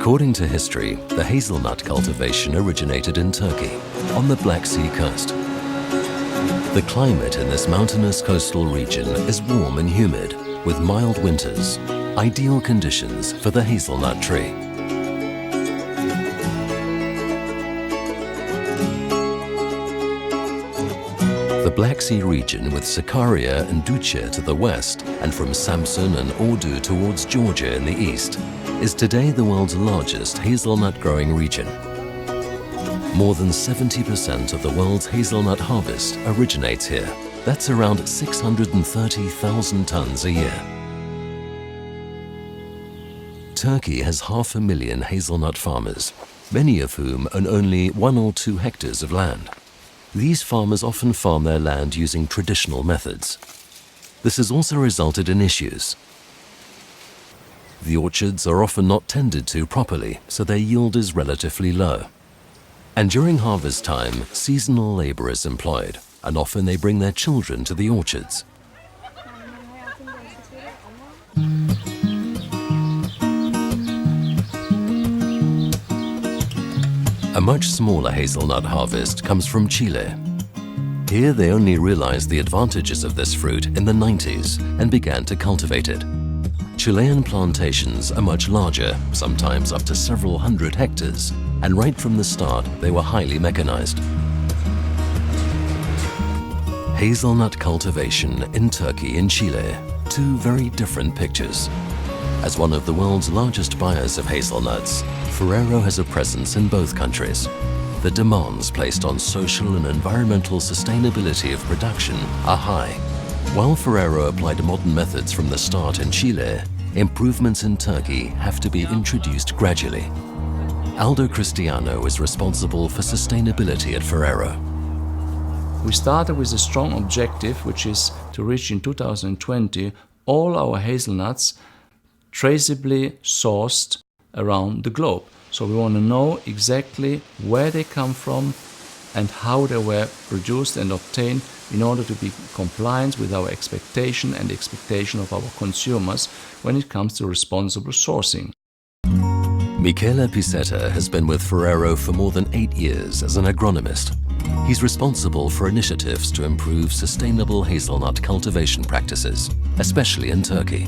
According to history, the hazelnut cultivation originated in Turkey, on the Black Sea coast. The climate in this mountainous coastal region is warm and humid, with mild winters, ideal conditions for the hazelnut tree. The Black Sea region, with Sakarya and Duce to the west, and from Samsun and Ordu towards Georgia in the east, is today the world's largest hazelnut growing region. More than 70% of the world's hazelnut harvest originates here. That's around 630,000 tons a year. Turkey has 500,000 hazelnut farmers, many of whom own only 1 or 2 hectares of land. These farmers often farm their land using traditional methods. This has also resulted in issues. The orchards are often not tended to properly, so their yield is relatively low. And during harvest time, seasonal labor is employed, and often they bring their children to the orchards. A much smaller hazelnut harvest comes from Chile. Here they only realized the advantages of this fruit in the 90s and began to cultivate it. Chilean plantations are much larger, sometimes up to several hundred hectares, and right from the start they were highly mechanized. Hazelnut cultivation in Turkey and Chile, 2 very different pictures. As one of the world's largest buyers of hazelnuts, Ferrero has a presence in both countries. The demands placed on social and environmental sustainability of production are high. While Ferrero applied modern methods from the start in Chile, improvements in Turkey have to be introduced gradually. Aldo Cristiano is responsible for sustainability at Ferrero. We started with a strong objective, which is to reach in 2020 all our hazelnuts traceably sourced around the globe. So we want to know exactly where they come from and how they were produced and obtained in order to be compliant with our expectation and the expectation of our consumers when it comes to responsible sourcing. Michele Pisetta has been with Ferrero for more than 8 years as an agronomist. He's responsible for initiatives to improve sustainable hazelnut cultivation practices, especially in Turkey.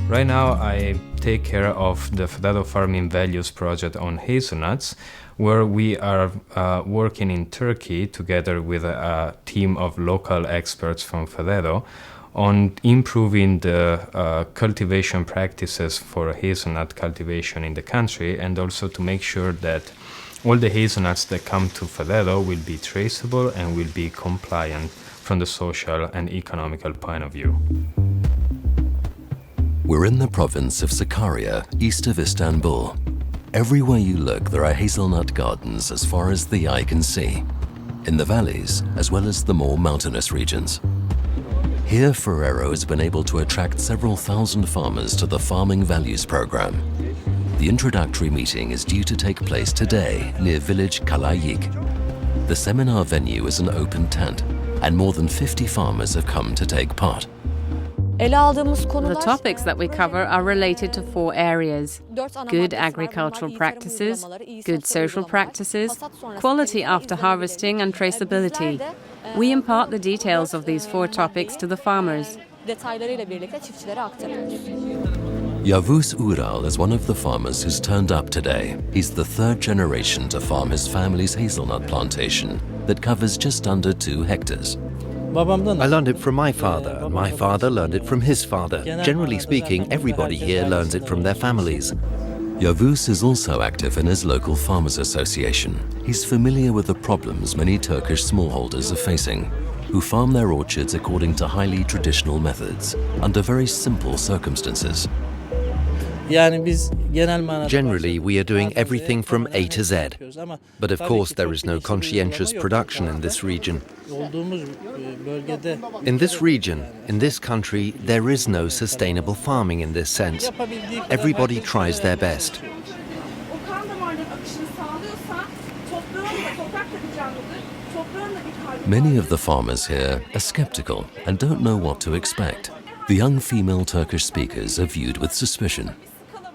Right now I take care of the Ferrero Farming Values project on hazelnuts, where we are working in Turkey together with a team of local experts from Ferrero on improving the cultivation practices for hazelnut cultivation in the country, and also to make sure that all the hazelnuts that come to Ferrero will be traceable and will be compliant from the social and economical point of view. We're in the province of Sakarya, east of Istanbul. Everywhere you look, there are hazelnut gardens as far as the eye can see, in the valleys as well as the more mountainous regions. Here, Ferrero has been able to attract several thousand farmers to the Farming Values program. The introductory meeting is due to take place today near village Kalayik. The seminar venue is an open tent, and more than 50 farmers have come to take part. The topics that we cover are related to 4 areas: good agricultural practices, good social practices, quality after harvesting, and traceability. We impart the details of these 4 topics to the farmers. Yavuz Ural is one of the farmers who's turned up today. He's the 3rd generation to farm his family's hazelnut plantation that covers just under 2 hectares. I learned it from my father, and my father learned it from his father. Generally speaking, everybody here learns it from their families. Yavuz is also active in his local farmers association. He's familiar with the problems many Turkish smallholders are facing, who farm their orchards according to highly traditional methods, under very simple circumstances. Generally, we are doing everything from A to Z. But of course, there is no conscientious production in this region. In this region, in this country, there is no sustainable farming in this sense. Everybody tries their best. Many of the farmers here are skeptical and don't know what to expect. The young female Turkish speakers are viewed with suspicion.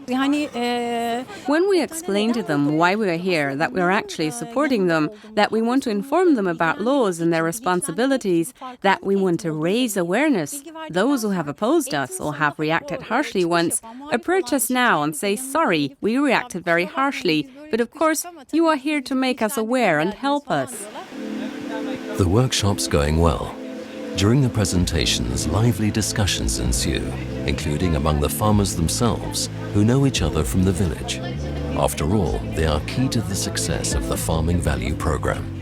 When we explain to them why we are here, that we are actually supporting them, that we want to inform them about laws and their responsibilities, that we want to raise awareness, those who have opposed us or have reacted harshly once, approach us now and say, sorry, we reacted very harshly, but of course, you are here to make us aware and help us. The workshop's going well. During the presentations, lively discussions ensue, including among the farmers themselves, who know each other from the village. After all, they are key to the success of the Farming Value Program.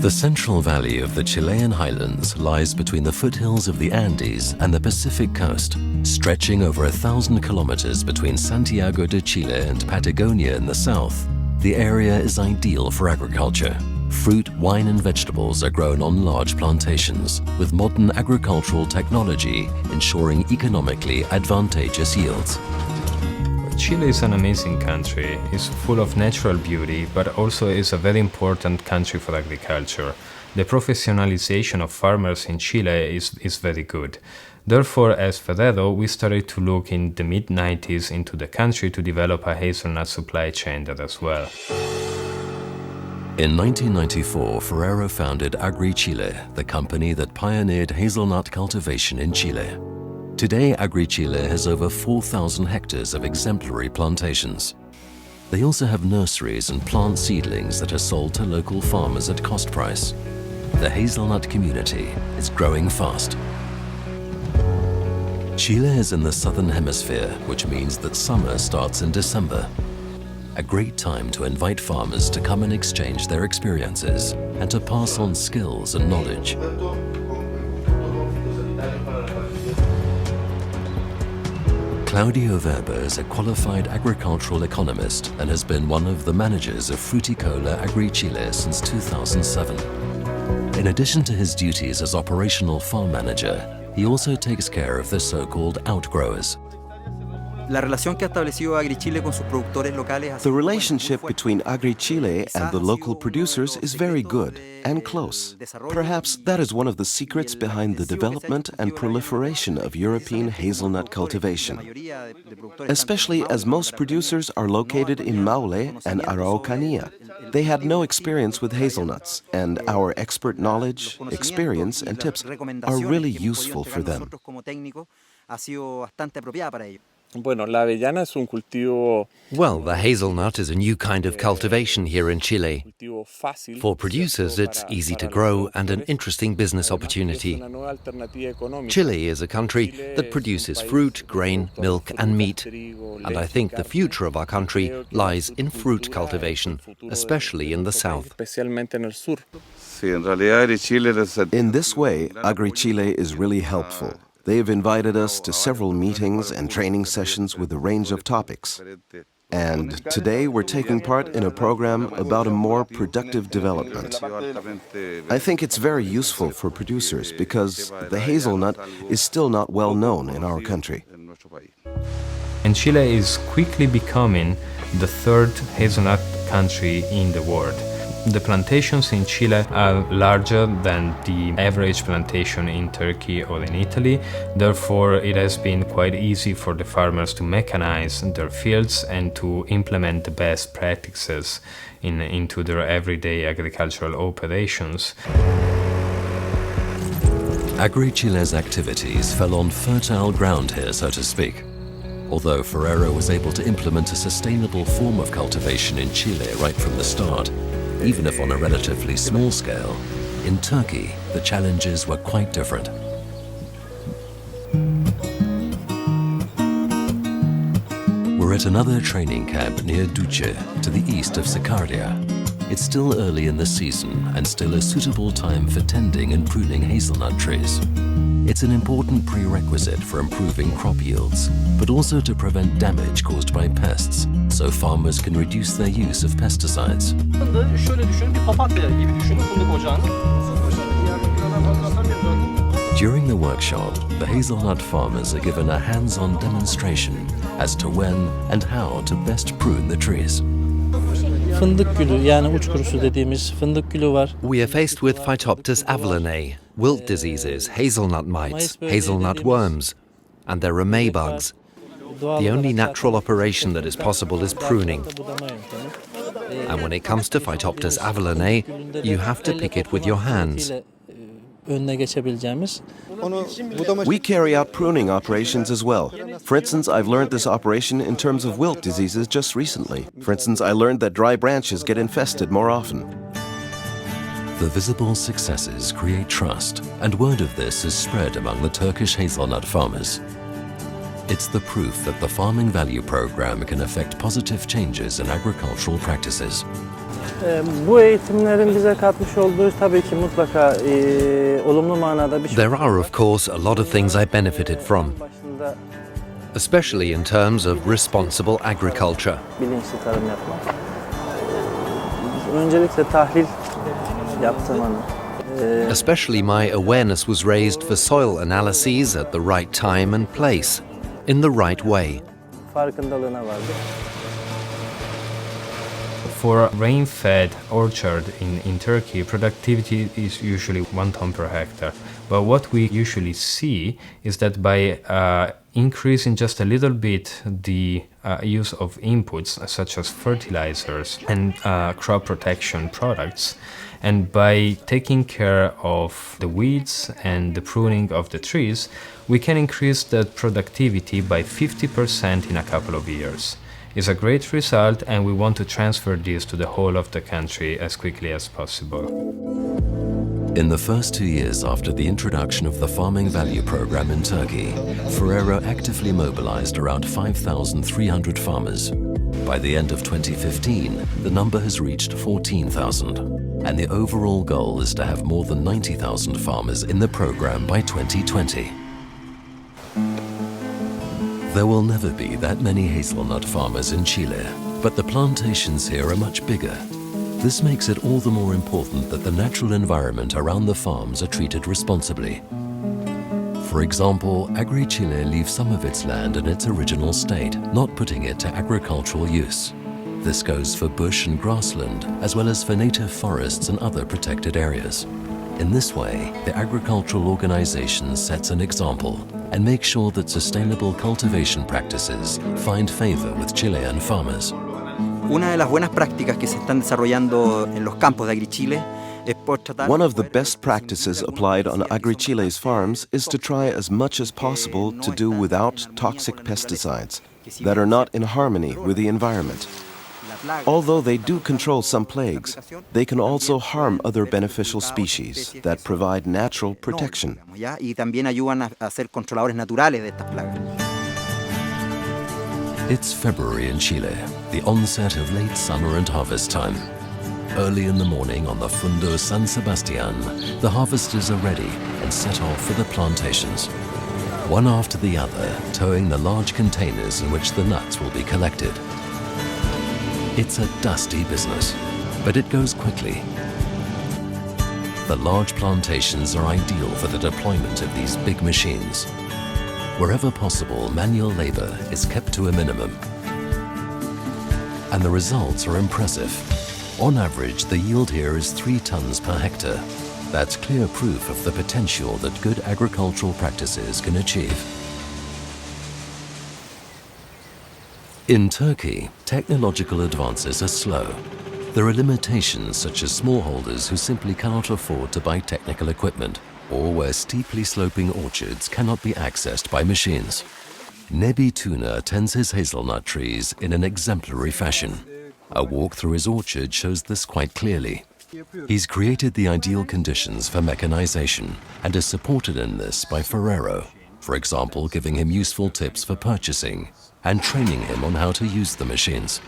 The Central Valley of the Chilean highlands lies between the foothills of the Andes and the Pacific coast, stretching over 1,000 kilometers between Santiago de Chile and Patagonia in the south. The area is ideal for agriculture. Fruit, wine and vegetables are grown on large plantations, with modern agricultural technology ensuring economically advantageous yields. Chile is an amazing country. It's full of natural beauty, but also is a very important country for agriculture. The professionalization of farmers in Chile is very good. Therefore, as Ferrero, we started to look in the mid-90s into the country to develop a hazelnut supply chain there as well. In 1994, Ferrero founded Agri Chile, the company that pioneered hazelnut cultivation in Chile. Today, Agri Chile has over 4,000 hectares of exemplary plantations. They also have nurseries and plant seedlings that are sold to local farmers at cost price. The hazelnut community is growing fast. Chile is in the southern hemisphere, which means that summer starts in December. A great time to invite farmers to come and exchange their experiences and to pass on skills and knowledge. Claudio Weber is a qualified agricultural economist and has been one of the managers of Fruticola Agri Chile since 2007. In addition to his duties as operational farm manager, he also takes care of the so-called outgrowers. The relationship between Agri Chile and the local producers is very good and close. Perhaps that is one of the secrets behind the development and proliferation of European hazelnut cultivation, especially as most producers are located in Maule and Araucanía. They had no experience with hazelnuts, and our expert knowledge, experience, and tips are really useful for them. Well, the hazelnut is a new kind of cultivation here in Chile. For producers, it's easy to grow and an interesting business opportunity. Chile is a country that produces fruit, grain, milk and meat. And I think the future of our country lies in fruit cultivation, especially in the south. In this way, Agri Chile is really helpful. They have invited us to several meetings and training sessions with a range of topics. And today we're taking part in a program about a more productive development. I think it's very useful for producers because the hazelnut is still not well known in our country. And Chile is quickly becoming the third hazelnut country in the world. The plantations in Chile are larger than the average plantation in Turkey or in Italy. Therefore, it has been quite easy for the farmers to mechanize their fields and to implement the best practices into their everyday agricultural operations. Agri Chile's activities fell on fertile ground here, so to speak. Although Ferrero was able to implement a sustainable form of cultivation in Chile right from the start, even if on a relatively small scale, in Turkey, the challenges were quite different. We're at another training camp near Duce, to the east of Sakarya. It's still early in the season and still a suitable time for tending and pruning hazelnut trees. It's an important prerequisite for improving crop yields, but also to prevent damage caused by pests, so farmers can reduce their use of pesticides. During the workshop, the hazelnut farmers are given a hands-on demonstration as to when and how to best prune the trees. fındık gülü yani uç kurusu dediğimiz fındık gülü var. We are faced with Phytoptus avellanei, wilt diseases, hazelnut mites, hazelnut worms, and there are maybugs. The only natural operation that is possible is pruning. And when it comes to Phytoptus avellanei, you have to pick it with your hands. Önüne geçebileceğimiz. We carry out pruning operations as well. For instance, I've learned this operation in terms of wilt diseases just recently. For instance, I learned that dry branches get infested more often. The visible successes create trust, and word of this is spread among the Turkish hazelnut farmers. It's the proof that the Farming Value Program can affect positive changes in agricultural practices. Bu eğitimlerin bize katmış olduğu tabii ki mutlaka olumlu manada bir şey. There are, of course, a lot of things I benefited from, especially in terms of responsible agriculture. Bilinçli tarım yapmak. Öncelikle tahlil yaptım hani. Especially my awareness was raised for soil analyses at the right time and place, in the right way. Farkındalığına vardı. For a rain-fed orchard in Turkey, productivity is usually 1 ton per hectare. But what we usually see is that by increasing just a little bit the use of inputs such as fertilizers and crop protection products, and by taking care of the weeds and the pruning of the trees, we can increase that productivity by 50% in a couple of years. It's a great result, and we want to transfer this to the whole of the country as quickly as possible. In the first 2 years after the introduction of the Farming Value Program in Turkey, Ferrero actively mobilized around 5,300 farmers. By the end of 2015, the number has reached 14,000, and the overall goal is to have more than 90,000 farmers in the program by 2020. There will never be that many hazelnut farmers in Chile, but the plantations here are much bigger. This makes it all the more important that the natural environment around the farms are treated responsibly. For example, Agri-Chile leaves some of its land in its original state, not putting it to agricultural use. This goes for bush and grassland, as well as for native forests and other protected areas. In this way, the agricultural organization sets an example and makes sure that sustainable cultivation practices find favor with Chilean farmers. Una de las buenas prácticas que se están desarrollando en los campos de Agri-Chile. One of the best practices applied on Agri-Chile's farms is to try as much as possible to do without toxic pesticides that are not in harmony with the environment. Although they do control some plagues, they can also harm other beneficial species that provide natural protection. It's February in Chile, the onset of late summer and harvest time. Early in the morning on the Fundo San Sebastian, the harvesters are ready and set off for the plantations, one after the other, towing the large containers in which the nuts will be collected. It's a dusty business, but it goes quickly. The large plantations are ideal for the deployment of these big machines. Wherever possible, manual labor is kept to a minimum. And the results are impressive. On average, the yield here is 3 tons per hectare. That's clear proof of the potential that good agricultural practices can achieve. In Turkey, technological advances are slow. There are limitations such as smallholders who simply cannot afford to buy technical equipment, or where steeply sloping orchards cannot be accessed by machines. Nebi Tuna tends his hazelnut trees in an exemplary fashion. A walk through his orchard shows this quite clearly. He's created the ideal conditions for mechanization and is supported in this by Ferrero, for example, giving him useful tips for purchasing and training him on how to use the machines.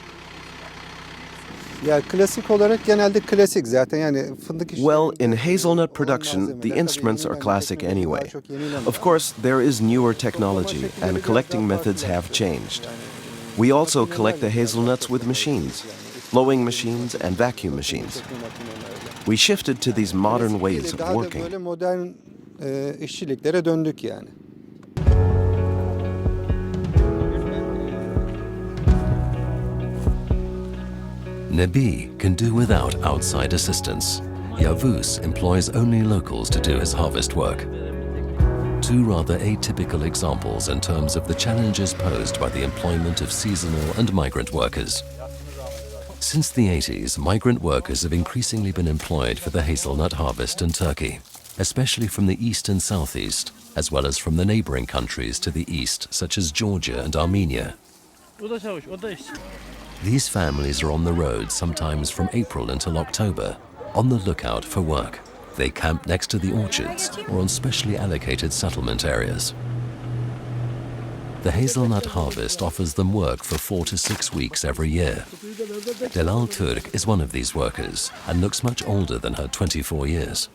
Well, in hazelnut production, the instruments are classic anyway. Of course, there is newer technology, and collecting methods have changed. We also collect the hazelnuts with machines, blowing machines and vacuum machines. We shifted to these modern ways of working. Nebi can do without outside assistance. Yavuz employs only locals to do his harvest work. Two rather atypical examples in terms of the challenges posed by the employment of seasonal and migrant workers. Since the 80s, migrant workers have increasingly been employed for the hazelnut harvest in Turkey, especially from the east and southeast, as well as from the neighboring countries to the east, such as Georgia and Armenia. These families are on the road sometimes from April until October, on the lookout for work. They camp next to the orchards or on specially allocated settlement areas. The hazelnut harvest offers them work for 4 to 6 weeks every year. Delal Turk is one of these workers and looks much older than her 24 years.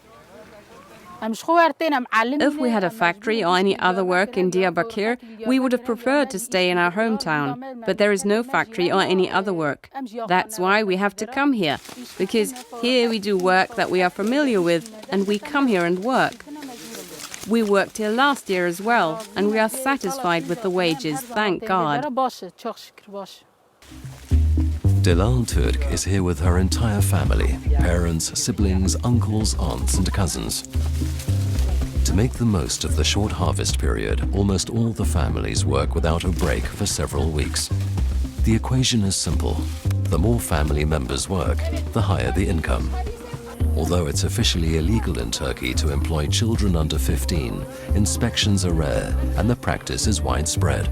If we had a factory or any other work in Diyarbakir, we would have preferred to stay in our hometown. But there is no factory or any other work. That's why we have to come here, because here we do work that we are familiar with, and we come here and work. We worked here last year as well, and we are satisfied with the wages, thank God. Delal Turk is here with her entire family, parents, siblings, uncles, aunts and cousins. To make the most of the short harvest period, almost all the families work without a break for several weeks. The equation is simple. The more family members work, the higher the income. Although it's officially illegal in Turkey to employ children under 15, inspections are rare and the practice is widespread.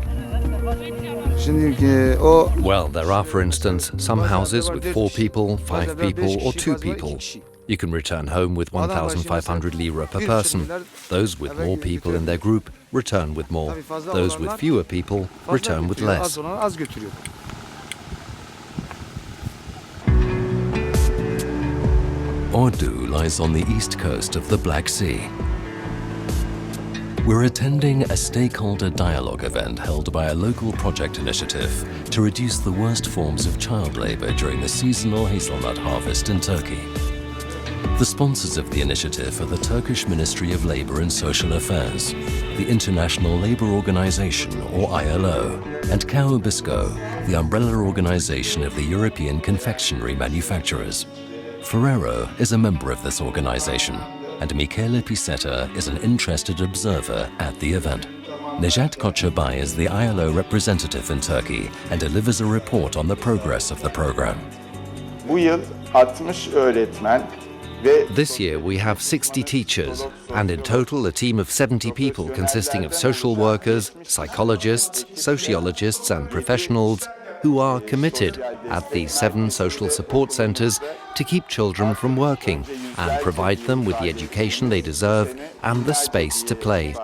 Well, there are, for instance, some houses with 4 people, 5 people or 2 people. You can return home with 1,500 lira per person. Those with more people in their group return with more. Those with fewer people return with less. Ordu lies on the east coast of the Black Sea. We're attending a stakeholder dialogue event held by a local project initiative to reduce the worst forms of child labor during the seasonal hazelnut harvest in Turkey. The sponsors of the initiative are the Turkish Ministry of Labor and Social Affairs, the International Labour Organization, or ILO, and Kaubisco, the umbrella organization of the European confectionery manufacturers. Ferrero is a member of this organization, and Michele Pisetta is an interested observer at the event. Nejat Koçabay is the ILO representative in Turkey and delivers a report on the progress of the program. This year we have 60 teachers, and in total a team of 70 people consisting of social workers, psychologists, sociologists and professionals who are committed at the 7 social support centres to keep children from working and provide them with the education they deserve and the space to play.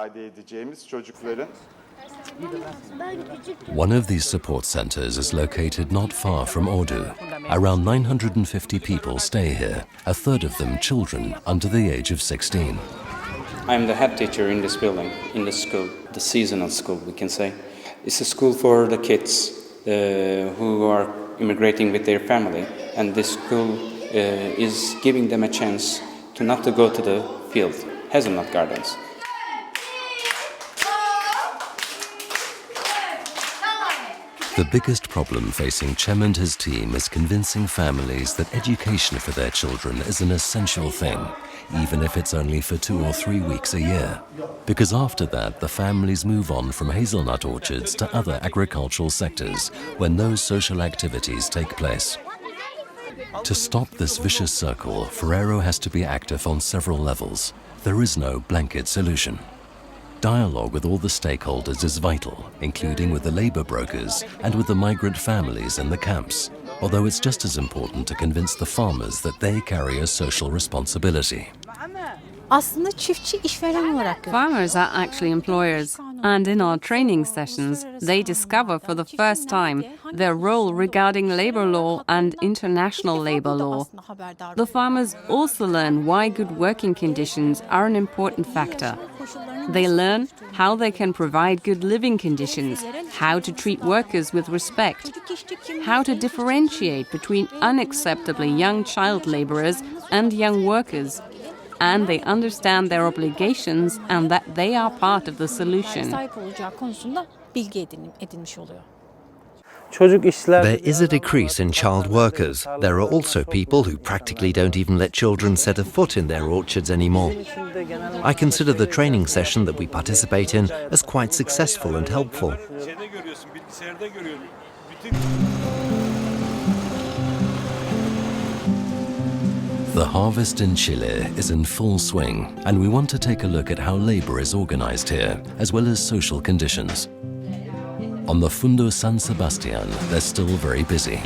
One of these support centres is located not far from Ordu. Around 950 people stay here, a third of them children under the age of 16. I'm the head teacher in this building, in the school, the seasonal school, we can say. It's a school for the kids who are immigrating with their family, and this school is giving them a chance to not to go to the field, hazelnut gardens. The biggest problem facing Cem and his team is convincing families that education for their children is an essential thing, even if it's only for 2 or 3 weeks a year. Because after that, the families move on from hazelnut orchards to other agricultural sectors when those social activities take place. To stop this vicious circle, Ferrero has to be active on several levels. There is no blanket solution. Dialogue with all the stakeholders is vital, including with the labor brokers and with the migrant families in the camps, although it's just as important to convince the farmers that they carry a social responsibility. Farmers are actually employers, and in our training sessions, they discover for the first time their role regarding labor law and international labor law. The farmers also learn why good working conditions are an important factor. They learn how they can provide good living conditions, how to treat workers with respect, how to differentiate between unacceptably young child laborers and young workers, and they understand their obligations and that they are part of the solution. There is a decrease in child workers. There are also people who practically don't even let children set a foot in their orchards anymore. I consider the training session that we participate in as quite successful and helpful. The harvest in Chile is in full swing, and we want to take a look at how labor is organized here, as well as social conditions. On the Fundo San Sebastian, they're still very busy.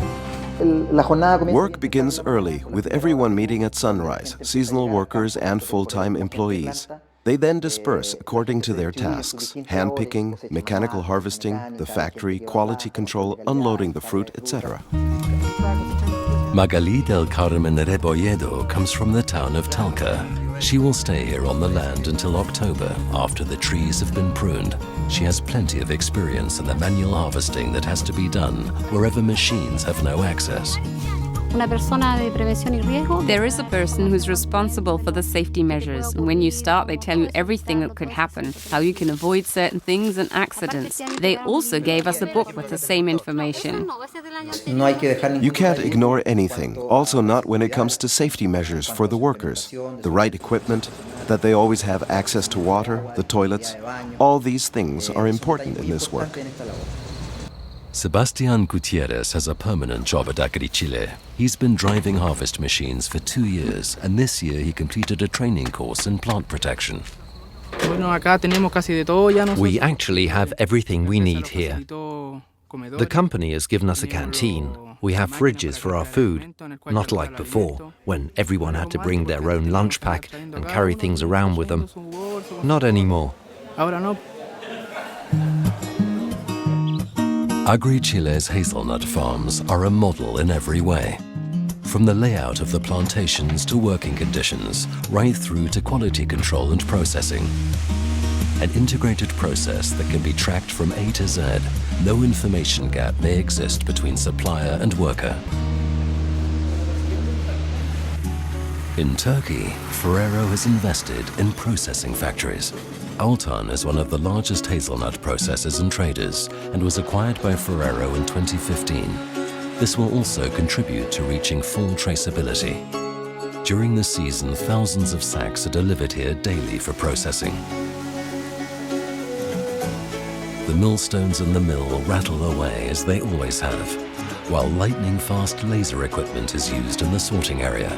Work begins early, with everyone meeting at sunrise, seasonal workers and full-time employees. They then disperse according to their tasks: hand-picking, mechanical harvesting, the factory, quality control, unloading the fruit, etc. Magali del Carmen Rebolledo comes from the town of Talca. She will stay here on the land until October, after the trees have been pruned. She has plenty of experience in the manual harvesting that has to be done wherever machines have no access. There is a person who's responsible for the safety measures, and when you start, they tell you everything that could happen, how you can avoid certain things and accidents. They also gave us a book with the same information. You can't ignore anything, also not when it comes to safety measures for the workers. The right equipment, that they always have access to water, the toilets. All these things are important in this work. Sebastián Gutiérrez has a permanent job at AgriChile. He's been driving harvest machines for 2 years, and this year he completed a training course in plant protection. We actually have everything we need here. The company has given us a canteen. We have fridges for our food, not like before, when everyone had to bring their own lunch pack and carry things around with them. Not anymore. AgriChile's hazelnut farms are a model in every way. From the layout of the plantations to working conditions, right through to quality control and processing. An integrated process that can be tracked from A to Z. No information gap may exist between supplier and worker. In Turkey, Ferrero has invested in processing factories. Altan is one of the largest hazelnut processors and traders and was acquired by Ferrero in 2015. This will also contribute to reaching full traceability. During the season, thousands of sacks are delivered here daily for processing. The millstones in the mill rattle away as they always have, while lightning-fast laser equipment is used in the sorting area.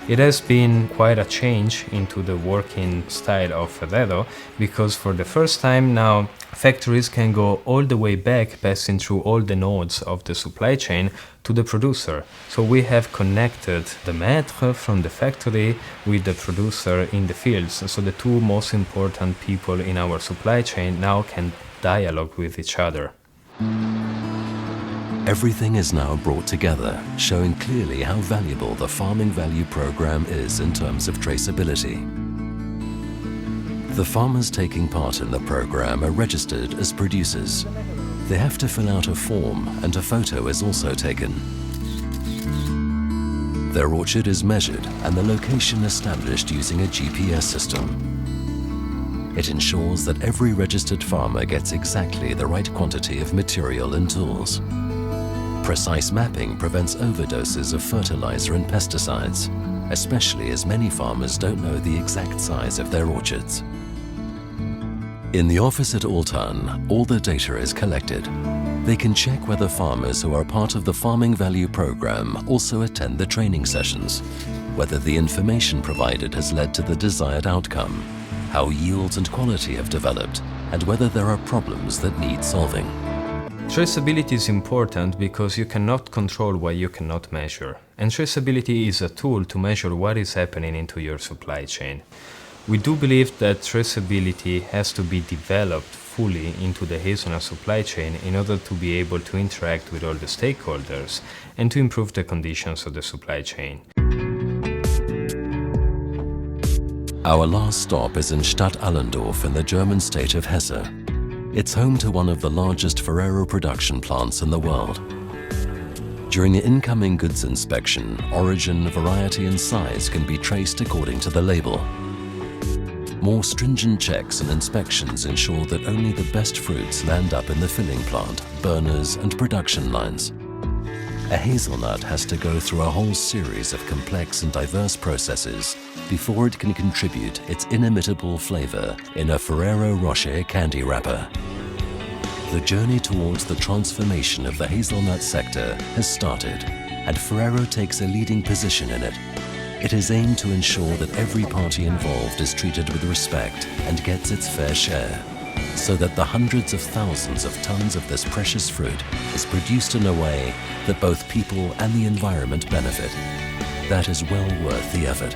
It has been quite a change into the working style of Ferrero, because for the first time now factories can go all the way back, passing through all the nodes of the supply chain to the producer. So we have connected the maître from the factory with the producer in the fields. So the two most important people in our supply chain now can dialogue with each other. Everything is now brought together, showing clearly how valuable the Farming Value Program is in terms of traceability. The farmers taking part in the program are registered as producers. They have to fill out a form, and a photo is also taken. Their orchard is measured and the location established using a GPS system. It ensures that every registered farmer gets exactly the right quantity of material and tools. Precise mapping prevents overdoses of fertilizer and pesticides, especially as many farmers don't know the exact size of their orchards. In the office at Altan, all the data is collected. They can check whether farmers who are part of the Farming Value Program also attend the training sessions, whether the information provided has led to the desired outcome, how yields and quality have developed, and whether there are problems that need solving. Traceability is important because you cannot control what you cannot measure. And traceability is a tool to measure what is happening into your supply chain. We do believe that traceability has to be developed fully into the hazelnut supply chain in order to be able to interact with all the stakeholders and to improve the conditions of the supply chain. Our last stop is in Stadt Allendorf in the German state of Hesse. It's home to one of the largest Ferrero production plants in the world. During the incoming goods inspection, origin, variety and size can be traced according to the label. More stringent checks and inspections ensure that only the best fruits land up in the filling plant, burners and production lines. A hazelnut has to go through a whole series of complex and diverse processes before it can contribute its inimitable flavor in a Ferrero Rocher candy wrapper. The journey towards the transformation of the hazelnut sector has started, and Ferrero takes a leading position in it. It is aimed to ensure that every party involved is treated with respect and gets its fair share, so that the hundreds of thousands of tons of this precious fruit is produced in a way that both people and the environment benefit. That is well worth the effort.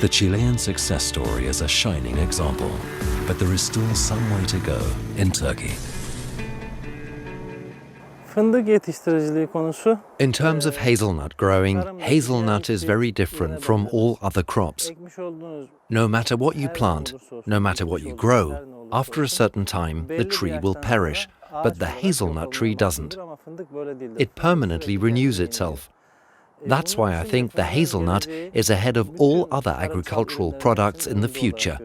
The Chilean success story is a shining example, but there is still some way to go in Turkey. Fındık yetiştiriciliği konusu. In terms of hazelnut growing, hazelnut is very different from all other crops. No matter what you plant, no matter what you grow, after a certain time the tree will perish, but the hazelnut tree doesn't. It permanently renews itself. That's why I think the hazelnut is ahead of all other agricultural products in the future.